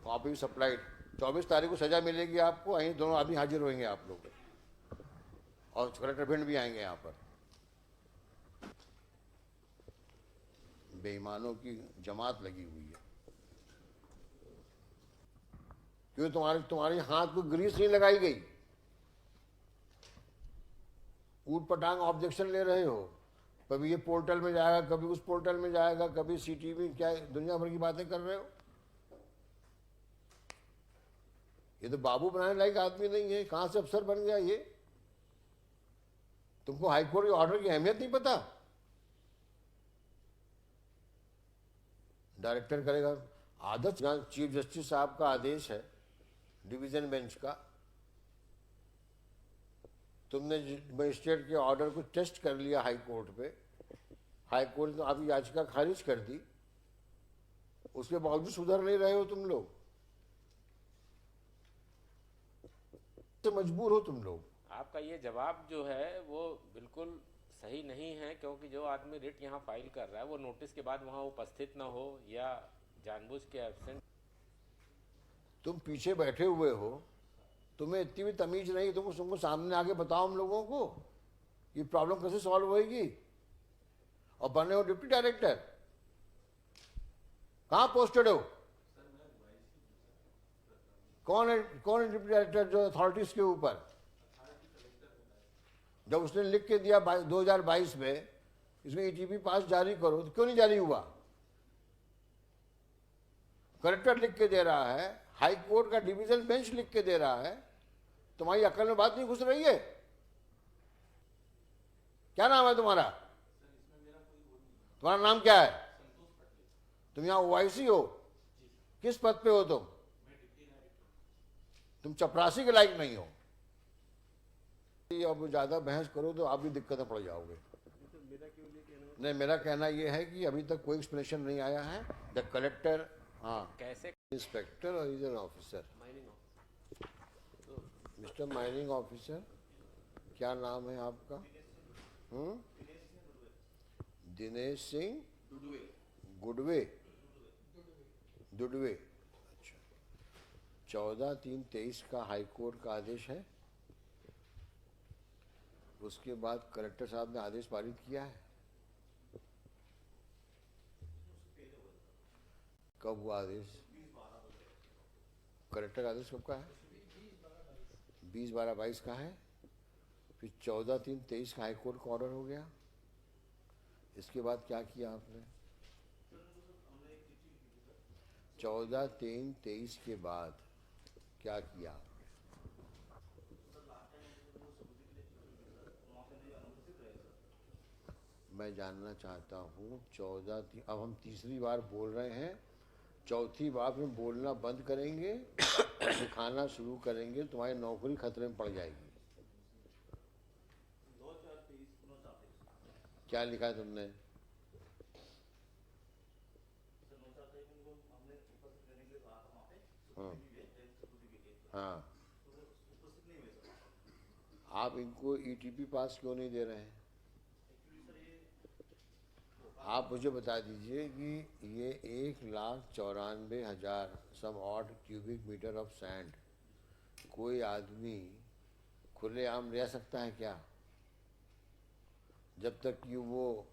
Copy supplied. 24 तारीख को सजा मिलेगी आपको, यहीं दोनों आदमी हाजिर होंगे आप लोग, और कलेक्टर भिंड भी आएंगे यहाँ पर। बेईमानों की जमात लगी हुई है। क्यों तुम्हारे हाथ को ग्रीस नहीं लगाई गई? ऊट पटांग ऑब्जेक्शन ले रहे हो, कभी ये पोर्टल में जाएगा, कभी उस पोर्टल में जाएगा, कभी सीटीवी, क्या दुनिया भर की बातें कर रहे हो। ये तो बाबू बनाने लायक आदमी नहीं है, कहां से अफसर बन गया ये? तुमको हाईकोर्ट के ऑर्डर की अहमियत नहीं पता? डायरेक्टर करेगा आदत। चीफ जस्टिस साहब का आदेश है डिवीजन बेंच का, तुमने मजिस्ट्रेट के ऑर्डर को टेस्ट कर लिया हाई कोर्ट पे, हाई कोर्ट ने आपकी याचिका खारिज कर दी, उसके बावजूद सुधर नहीं रहे हो तुम लोग, तो मजबूर हो तुम लोग। आपका ये जवाब जो है वो बिल्कुल सही नहीं है, क्योंकि जो आदमी रिट यहाँ फाइल कर रहा है वो नोटिस के बाद वहाँ उपस्थित न हो या जानबूझ के एब्सेंट। तुम पीछे बैठे हुए हो, तुम्हें इतनी भी तमीज नहीं, तुमको सामने आके बताओ हम लोगों को ये प्रॉब्लम कैसे सॉल्व होएगी। और बने हो डिप्टी डायरेक्टर, कहां पोस्टेड हो? कौन है डिप्टी डायरेक्टर जो अथॉरिटीज के ऊपर? जब उसने लिख के दिया 2022 में इसमें ईटीपी पास जारी करो, तो क्यों नहीं जारी हुआ? कलेक्टर लिख के दे रहा है, हाई कोर्ट का डिवीजन बेंच लिख के दे रहा है, तुम्हारी अकल में बात नहीं घुस रही है? क्या नाम है तुम्हारा? तुम्हारा नाम क्या है? तुम यहाँ ओआईसी हो? किस पद पे हो तुम? तुम चपरासी के लायक नहीं हो। अब ज्यादा बहस करो तो आप भी दिक्कत में पड़ जाओगे। नहीं, मेरा कहना यह है कि अभी तक कोई एक्सप्लेनेशन नहीं आया है। द कलेक्टर, हाँ, कैसे इंस्पेक्टर और is an officer, mister mining officer, क्या नाम है आपका? दिनेश सिंह गुडवे, दुडवे। अच्छा, 14/3/23 का हाई कोर्ट का आदेश है, उसके बाद कलेक्टर साहब ने आदेश पारित किया है। कब हुआ आदेश? कलेक्टर का आदेश कब का है? 20/12/22 का है। फिर 14/3/23 का हाई कोर्ट का ऑर्डर हो गया। इसके बाद क्या किया आपने? 14/3/23 के बाद क्या किया? मैं जानना चाहता हूँ 14, अब हम तीसरी बार बोल रहे हैं, चौथी बार में बोलना बंद करेंगे, सिखाना शुरू करेंगे, तुम्हारी नौकरी खतरे में पड़ जाएगी। क्या लिखा है तुमने? हाँ, हाँ, आप इनको ईटीपी पास क्यों नहीं दे रहे हैं? आप मुझे बता दीजिए कि ये 1,94,000 some odd cubic metre of sand कोई आदमी खुलेआम ले सकता है क्या? जब तक कि वो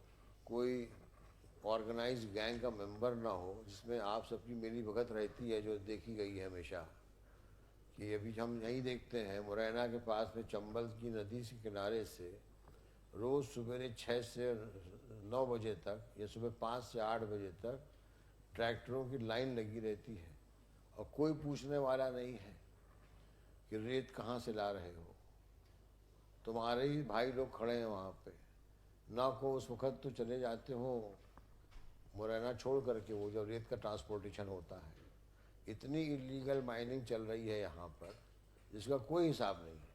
कोई ऑर्गेनाइज गैंग का मेंबर ना हो, जिसमें आप सबकी मिली भगत रहती है, जो देखी गई है हमेशा, कि अभी हम यही देखते हैं मुरैना के पास में चंबल की नदी के किनारे से रोज़ सुबह 6 से 9 बजे तक या सुबह 5 से 8 बजे तक ट्रैक्टरों की लाइन लगी रहती है, और कोई पूछने वाला नहीं है कि रेत कहाँ से ला रहे हो। तुम्हारे ही भाई लोग खड़े हैं वहाँ पे, ना को उस वक्त तो चले जाते हो मुरैना छोड़ करके, वो जब रेत का ट्रांसपोर्टेशन होता है। इतनी इलीगल माइनिंग चल रही है यहाँ पर जिसका कोई हिसाब नहीं है,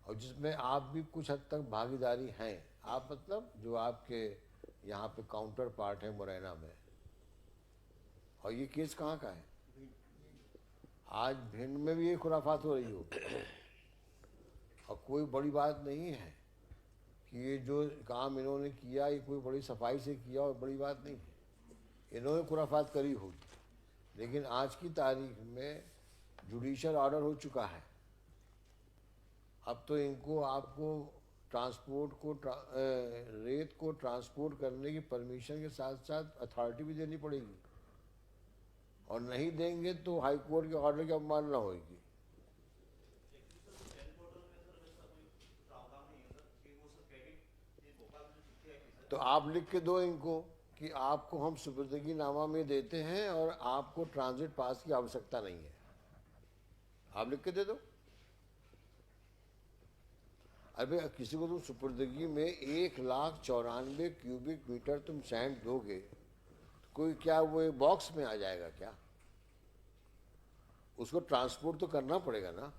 और जिसमें आप भी कुछ हद तक भागीदारी हैं। आप मतलब जो आपके यहाँ पे काउंटर पार्ट है मुरैना में। और ये केस कहाँ का है? आज भिंड में भी ये खुराफात हो रही हो, और कोई बड़ी बात नहीं है कि ये जो काम इन्होंने किया ये कोई बड़ी सफाई से किया और बड़ी बात नहीं है। इन्होंने खुराफात करी होगी, लेकिन आज की तारीख में जुडिशियल ऑर्डर हो चुका है। अब तो इनको आपको ट्रांसपोर्ट को रेत को ट्रांसपोर्ट करने की परमिशन के साथ साथ अथॉरिटी भी देनी पड़ेगी, और नहीं देंगे तो हाई कोर्ट के ऑर्डर की अवमानना होगी। तो आप लिख के दो इनको कि आपको हम सुपुर्दगी नामा में देते हैं और आपको ट्रांजिट पास की आवश्यकता नहीं है, आप लिख के दे दो। अबे किसी को तुम सुपुर्दगी में 1,94,000 क्यूबिक मीटर तुम सैंड दोगे, तो कोई क्या वो बॉक्स में आ जाएगा क्या? उसको ट्रांसपोर्ट तो करना पड़ेगा ना।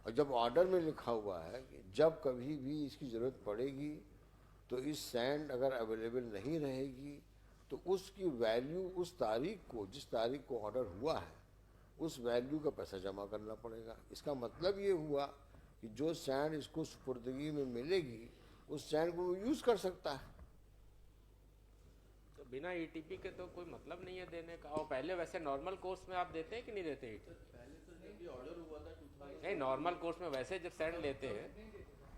और जब ऑर्डर में लिखा हुआ है कि जब कभी भी इसकी ज़रूरत पड़ेगी तो इस सैंड अगर अवेलेबल नहीं रहेगी तो उसकी वैल्यू उस तारीख को, जिस तारीख को ऑर्डर हुआ है, उस वैल्यू का पैसा जमा करना पड़ेगा। इसका मतलब ये हुआ कि जो सैंड इसको सुपुर्दगी में मिलेगी उस सैंड को वो यूज़ कर सकता है। तो बिना ईटीपी के तो कोई मतलब नहीं है देने का। और पहले वैसे नॉर्मल कोर्स में आप देते हैं कि नहीं देते ईटीपी? पहले तो जब भी ऑर्डर हुआ था 2000 नहीं, नॉर्मल कोर्स में वैसे जब सैंड लेते हैं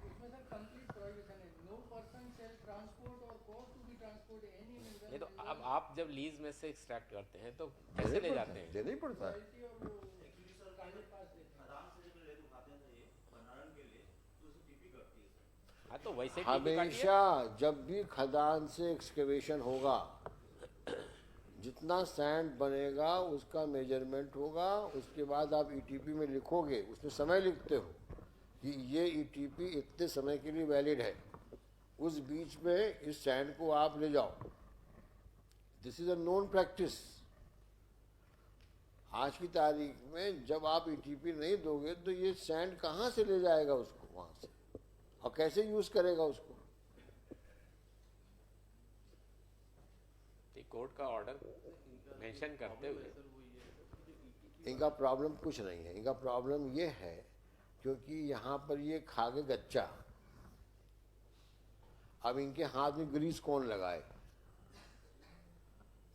उसमें सर कंप्लीट प्रोहिबिशन है, नो पर्सन शैल ट्रांसपोर्ट और cause to be transport any mineral. नहीं, तो अब आप जब लीज में से एक्सट्रैक्ट करते हैं तो कैसे ले जाते हैं? देना ही पड़ता है। और वो कागज पास देते हैं। खदान से जब रेत उठाते हैं ये भंडारण के लिए तो उसे टीपी करती है सर। हाँ, तो वैसे टीपी काटिए। हमेशा जब भी खदान से एक्सकेवेशन होगा, जितना सैंड बनेगा उसका मेजरमेंट होगा, उसके बाद आप ईटीपी में लिखोगे, उसमें समय लिखते हो कि ये ईटीपी इतने समय के लिए वैलिड है, उस बीच में इस सैंड को आप ले जाओ। This is a known practice. आज की तारीख में जब आप ईटीपी नहीं दोगे तो ये सैंड कहाँ से ले जाएगा उसको वहाँ से, और कैसे यूज करेगा उसको? कोर्ट का ऑर्डर मेंशन करते हुए इनका प्रॉब्लम कुछ नहीं है। इनका प्रॉब्लम ये है क्योंकि यहाँ पर ये खागे गच्चा, अब इनके हाथ में ग्रीस कौन लगाए?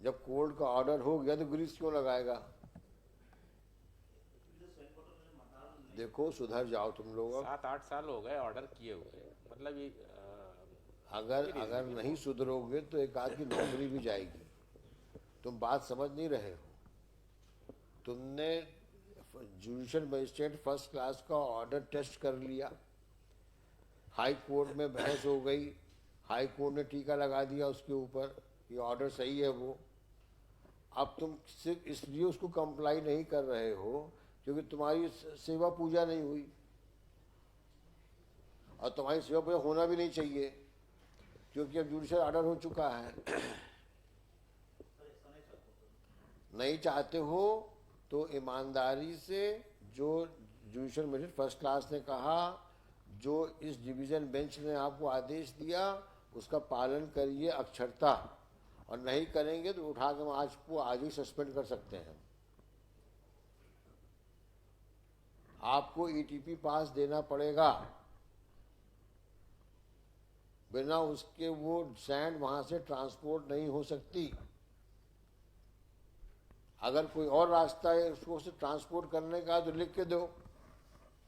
जब कोर्ट का ऑर्डर हो गया तो ग्रीस क्यों लगाएगा? देखो सुधर जाओ तुम लोग। अब 7-8 साल हो गए ऑर्डर किए हुए, मतलब ये अगर नहीं सुधरोगे तो एक आध की नौकरी भी जाएगी। तुम बात समझ नहीं रहे हो। तुमने जुडिशियल मजिस्ट्रेट फर्स्ट क्लास का ऑर्डर टेस्ट कर लिया, हाई कोर्ट में बहस हो गई, हाई कोर्ट ने टीका लगा दिया उसके ऊपर, ये ऑर्डर सही है वो। अब तुम सिर्फ इसलिए उसको कंप्लाई नहीं कर रहे हो क्योंकि तुम्हारी सेवा पूजा नहीं हुई, और तुम्हारी सेवा पूजा होना भी नहीं चाहिए क्योंकि अब जुडिशियल ऑर्डर हो चुका है। नहीं चाहते हो तो ईमानदारी से, जो जुडिशियल मजिस्ट्रेट फर्स्ट क्लास ने कहा, जो इस डिवीज़न बेंच ने आपको आदेश दिया, उसका पालन करिए अक्षरता, और नहीं करेंगे तो उठा के आज ही सस्पेंड कर सकते हैं। आपको ईटीपी पास देना पड़ेगा, बिना उसके वो सैंड वहां से ट्रांसपोर्ट नहीं हो सकती। अगर कोई और रास्ता है उसको से ट्रांसपोर्ट करने का तो लिख के दो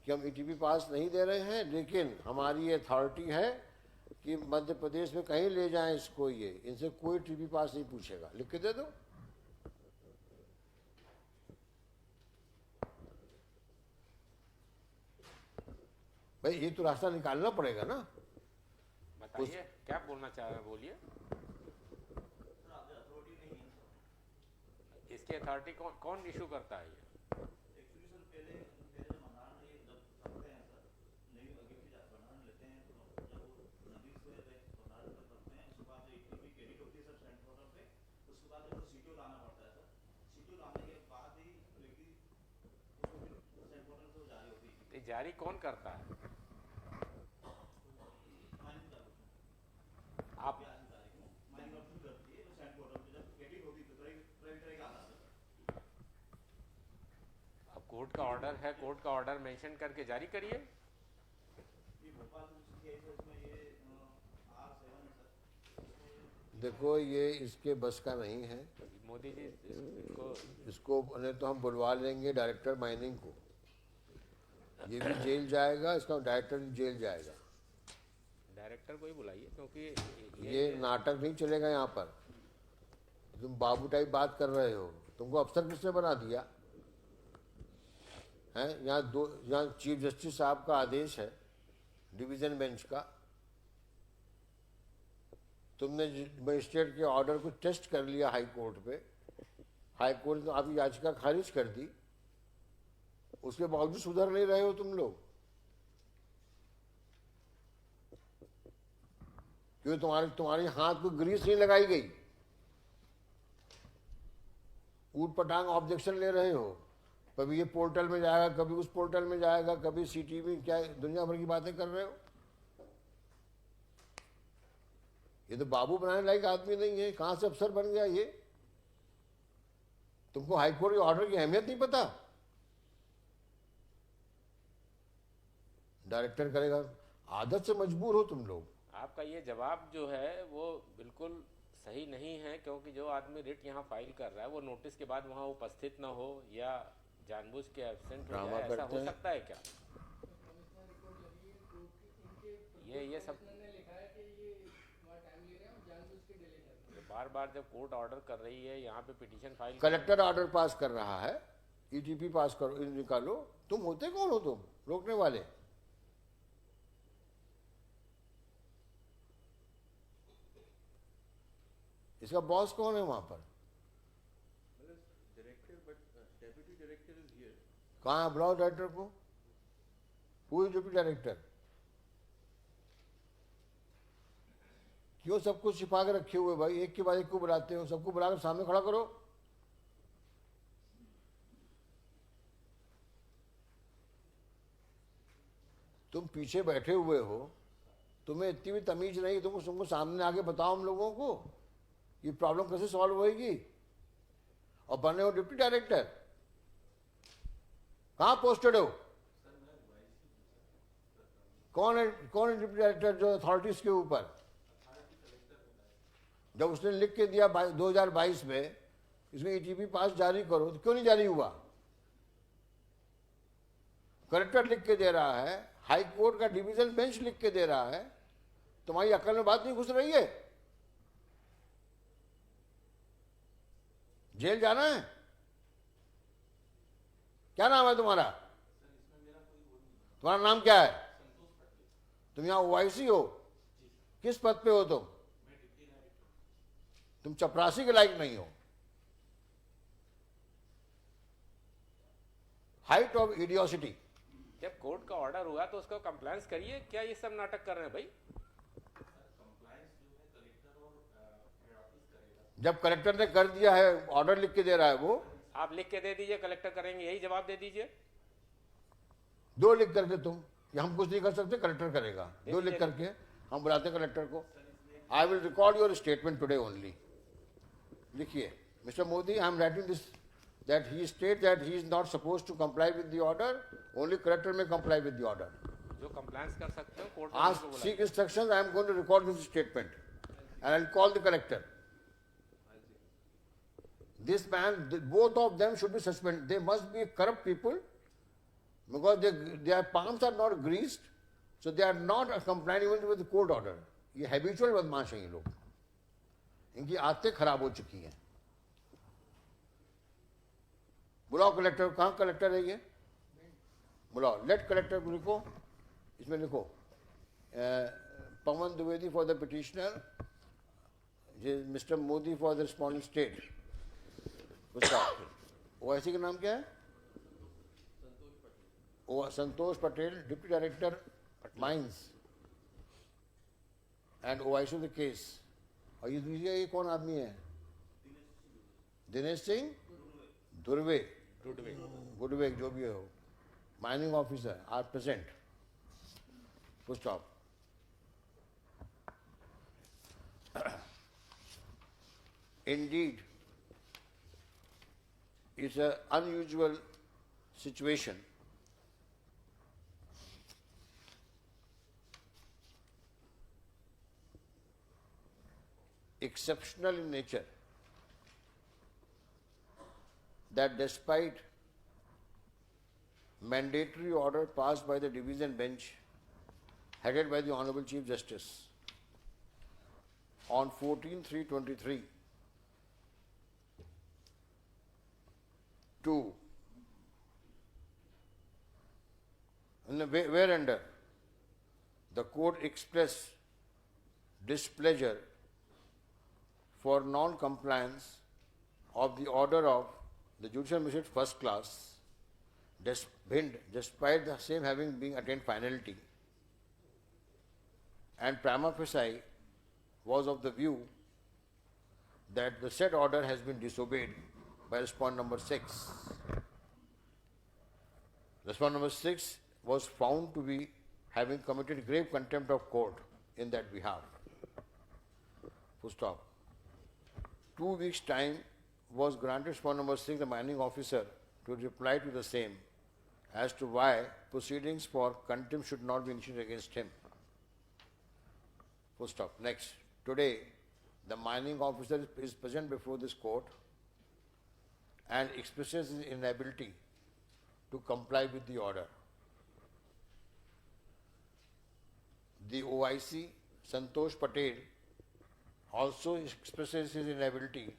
कि हम ईटीपी पास नहीं दे रहे हैं, लेकिन हमारी ये अथॉरिटी है कि मध्य प्रदेश में कहीं ले जाएं इसको, ये इनसे कोई टीपी पास नहीं पूछेगा, लिख के दे दो। भाई ये तो रास्ता निकालना पड़ेगा ना। बताइए क्या बोलना चाह रहे हैं, बोलिए। इसकी अथॉरिटी कौन इशू करता है ये? एक्चुअली सर पहले जो भंडारण ये जब करते हैं सर, नई अगर भंडारण लेते हैं तो जब वो नदी से भंडारण करते हैं उसके बाद ईटीपी क्रेडिट होती है सर सेंट पोर्टल पे, उसके बाद जब सीटीओ लाना पड़ता है सर, सीटीओ लाने के बाद ही लेकिन उसको फिर सेंट पोर्टल से जारी होती है। तो जारी कौन करता है? आप माइनिंग ऑप्शन करती है तो सेंट पोर्टल पे जब क्रेडिट होती है तो क्रेडिटर का आता है। अब कोर्ट का ऑर्डर है, कोर्ट का ऑर्डर मेंशन करके जारी करिए। ये भोपाल में इसमें ये R7 है सर, देखो ये इसके बस का नहीं है, मोदी जी इसको इसको नहीं तो हम बुलवा लेंगे डायरेक्टर माइनिंग को, ये भी जेल जाएगा, इसका डायरेक्टर भी जेल जाएगा। डायरेक्टर को ही बुलाइए, क्योंकि ये नाटक नहीं चलेगा यहाँ पर। तुम बाबू टाइप बात कर रहे हो, तुमको अफसर किसने बना दिया है? यहाँ चीफ जस्टिस साहब का आदेश है डिवीजन बेंच का, तुमने मजिस्ट्रेट के ऑर्डर को टेस्ट कर लिया हाई कोर्ट पे, हाई कोर्ट ने आपकी याचिका खारिज कर दी, उसके बावजूद सुधर नहीं रहे हो तुम लोग, क्योंकि तुम्हारे हाथ को ग्रीस नहीं लगाई गई, ऊट पटांग ऑब्जेक्शन ले रहे हो, कभी ये पोर्टल में जाएगा, कभी उस पोर्टल में जाएगा, कभी सीटीवी, क्या दुनिया भर की बातें कर रहे हो। ये तो बाबू बनाने लायक आदमी नहीं है, कहां से अफसर बन गया ये? तुमको हाईकोर्ट के ऑर्डर की अहमियत नहीं पता? डायरेक्टर करेगा, आदत से मजबूर हो तुम लोग। आपका ये जवाब जो है वो बिल्कुल सही नहीं है, क्योंकि जो आदमी रिट यहाँ फाइल कर रहा है वो नोटिस के बाद वहाँ उपस्थित न हो या जानबूझ के एब्सेंट हो ड्रामा जाए, ऐसा करते हो हैं। सकता है क्या? कमिश्नर रिपोर्ट लगी है तो इनके ये सब कमिश्नर ने लिखा है कि ये थोड़ा टाइम ले रहे हैं और जानबूझ के डिले कर रहे हैं। बार बार जब कोर्ट ऑर्डर कर रही है यहाँ पे petition file collector order pass कर रहा है, ईटीपी पास करो, निकालो, तुम होते कौन हो तुम रोकने वाले? इसका बॉस कौन है वहां पर? कहाँ है? बुलाओ डायरेक्टर को। Who is deputy director? क्यों सब कुछ छिपा के रखे हुए भाई? एक के बाद एक को बुलाते हो, सबको बुलाकर सामने खड़ा करो। तुम पीछे बैठे हुए हो, तुम्हें इतनी भी तमीज नहीं, तुमको सामने आके बताओ हम लोगों को ये प्रॉब्लम कैसे सॉल्व होएगी। और बने हो डिप्टी डायरेक्टर, कहां पोस्टेड हो? कौन है डिप्टी डायरेक्टर जो अथॉरिटीज के ऊपर? जब उसने लिख के दिया 2022 में इसमें ईटीपी पास जारी करो, तो क्यों नहीं जारी हुआ? कलेक्टर लिख के दे रहा है, हाई कोर्ट का डिवीजन बेंच लिख के दे रहा है, तुम्हारी अकल में बात नहीं घुस रही है? जेल जाना है? क्या नाम है तुम्हारा? तुम्हारा नाम क्या है? तुम यहाँ ओआईसी हो? किस पद पे हो तुम चपरासी के लायक नहीं हो। Height of इडियोसिटी। जब कोर्ट का ऑर्डर हुआ तो उसको कंप्लायंस करिए, क्या ये सब नाटक कर रहे हैं भाई? जब कलेक्टर ने कर दिया है, ऑर्डर लिख के दे रहा है वो, आप लिख के दे दीजिए, कलेक्टर करेंगे, यही जवाब दे दीजिए। दो लिख करके तुम, हम कुछ नहीं कर सकते, कलेक्टर करेगा। दो लिख करके हम बुलाते कलेक्टर को। I will record your statement today only. लिखिए, mister Modi, I am writing this that he state that he is not supposed to comply with the order, only collector may comply with the order. जो compliance कर सकते हो court में Ask, seek instructions, I am going to record this statement and I'll call the collector. This man, both of them should be suspended. They must be corrupt people because their palms are not greased, so they are not complying even with the court order. ये habitual बदमाश हैं ये लोग, इनकी आदतें खराब हो चुकी हैं। बुलाओ कलेक्टर। कहाँ कलेक्टर है ये? बुलाओ। लेट कलेक्टर को लिखो, इसमें लिखो Pawan Dwivedi for the petitioner, mister Modi for the responding state. उसका ओआईसी का नाम क्या है? Santosh Patel, deputy director mines and OIC the case. और ये दीजिए, ये कौन आदमी है? दिनेश सिंह धुर्वे, गुडवे, जो भी हो, mining officer are present. Full stop. Indeed, it's an unusual situation a exceptional in nature that despite mandatory order passed by the division bench headed by the Honorable Chief Justice on 14/3/23 to whereunder the court expressed displeasure for non-compliance of the order of the Judicial Magistrate First Class, despite the same having been attained finality, and prima facie was of the view that the said order has been disobeyed by respondent number 6. Respondent number 6 was found to be having committed grave contempt of court in that behalf. Full stop. 2 weeks' time was granted respondent number 6, the mining officer, to reply to the same as to why proceedings for contempt should not be initiated against him. Full stop. Next. Today, the mining officer is present before this court and expresses his inability to comply with the order. The OIC, Santosh Patel, also expresses his inability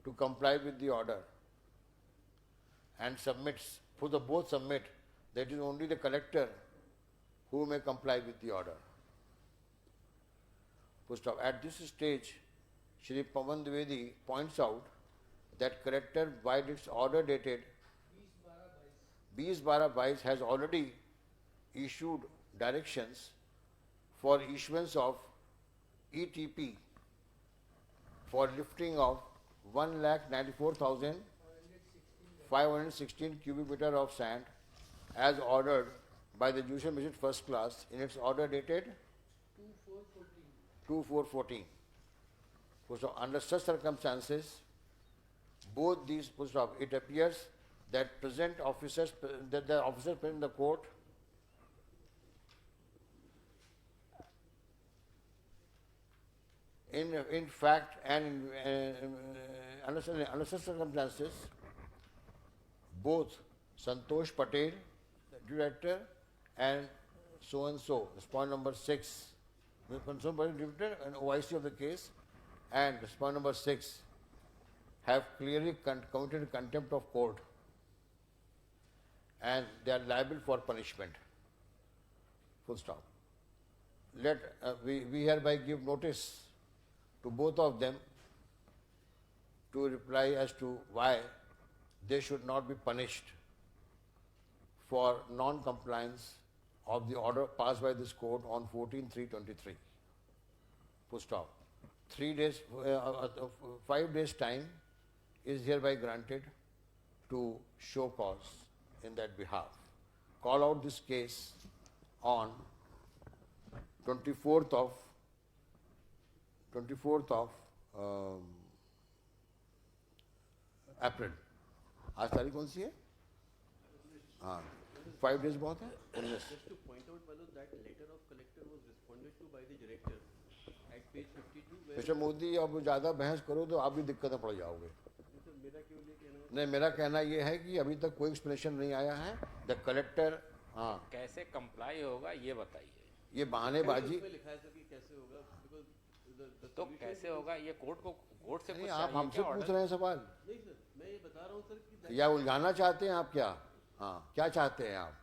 to comply with the order and submits, both submit that it is only the collector who may comply with the order. First off, at this stage, Shri Pawan Dwivedi points out that collector, by its order dated 20/22 has already issued directions for issuance of ETP for lifting of 1,94,516 cubic meter of sand as ordered by the Judicial Magistrate First Class in its order dated 2/4/14. So under such circumstances, both these, it appears that the officers present in the court in fact and under such circumstances, both Santosh Patel, the director, and so, respondent number 6, Santosh Patel, director and OIC of the case, and respondent number 6 have clearly committed contempt of court and they are liable for punishment. Full stop. We hereby give notice to both of them to reply as to why they should not be punished for non-compliance of the order passed by this court on 14/3/23. Full stop. 5 days time is hereby granted to show cause in that behalf. Call out this case on 24th of अप्रैल. आज तारीख कौन सी है? हाँ, 5 days बहुत है. Just to point out, Balu, that letter of collector was responded to by the director at page 52. Mister Modi, अब ज़्यादा बहस करो तो आप भी दिक्कत में पड़ जाओगे. मेरा क्यों ये कहना है? नहीं, मेरा कहना ये है कि अभी तक कोई एक्सप्लेनेशन नहीं आया है. द कलेक्टर, हाँ, कैसे कंप्लाई होगा ये बताइए. ये बहानेबाजी. उसमें लिखा है सर कि कैसे होगा, because the तो कैसे होगा ये कोर्ट से नहीं, कुछ आप चाहिए हमसे क्या पूछ order? रहे हैं सवाल नहीं सर, मैं ये बता रहा हूँ सर कि या उलझाना चाहते हैं आप क्या? हाँ, क्या चाहते हैं आप?